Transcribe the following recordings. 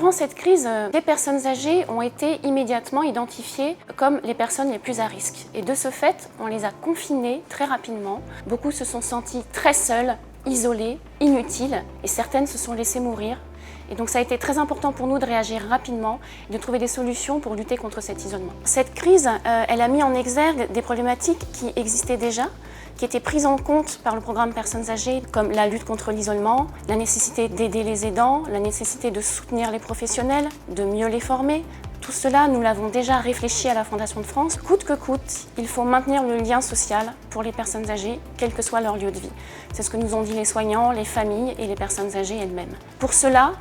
Durant cette crise, les personnes âgées ont été immédiatement identifiées comme les personnes les plus à risque. Et de ce fait, on les a confinées très rapidement. Beaucoup se sont sentis très seuls, isolées, inutiles, et certaines se sont laissées mourir. Et donc ça a été très important pour nous de réagir rapidement et de trouver des solutions pour lutter contre cet isolement. Cette crise, elle a mis en exergue des problématiques qui existaient déjà, qui étaient prises en compte par le programme Personnes âgées, comme la lutte contre l'isolement, la nécessité d'aider les aidants, la nécessité de soutenir les professionnels, de mieux les former. Tout cela, nous l'avons déjà réfléchi à la Fondation de France. Coûte que coûte, il faut maintenir le lien social pour les personnes âgées, quel que soit leur lieu de vie. C'est ce que nous ont dit les soignants, les familles et les personnes âgées elles-mêmes. Pour cela,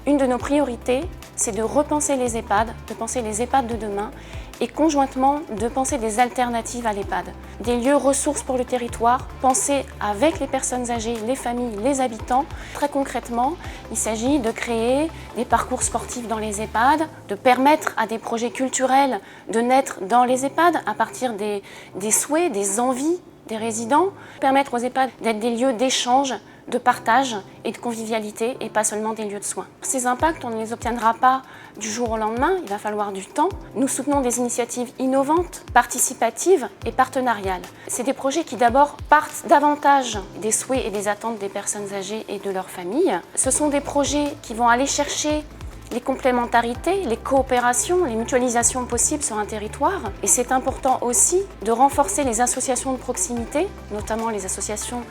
une de nos priorités, c'est de repenser les EHPAD, de penser les EHPAD de demain et conjointement de penser des alternatives à l'EHPAD. Des lieux ressources pour le territoire, pensés avec les personnes âgées, les familles, les habitants. Très concrètement, il s'agit de créer des parcours sportifs dans les EHPAD, de permettre à des projets culturels de naître dans les EHPAD à partir des souhaits, des envies des résidents, permettre aux EHPAD d'être des lieux d'échange, de partage et de convivialité et pas seulement des lieux de soins. Ces impacts, on ne les obtiendra pas du jour au lendemain, il va falloir du temps. Nous soutenons des initiatives innovantes, participatives et partenariales. C'est des projets qui d'abord partent davantage des souhaits et des attentes des personnes âgées et de leurs familles. Ce sont des projets qui vont aller chercher les complémentarités, les coopérations, les mutualisations possibles sur un territoire. Et c'est important aussi de renforcer les associations de proximité, notamment les associations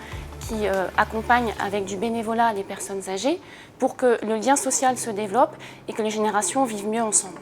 qui accompagnent avec du bénévolat les personnes âgées pour que le lien social se développe et que les générations vivent mieux ensemble.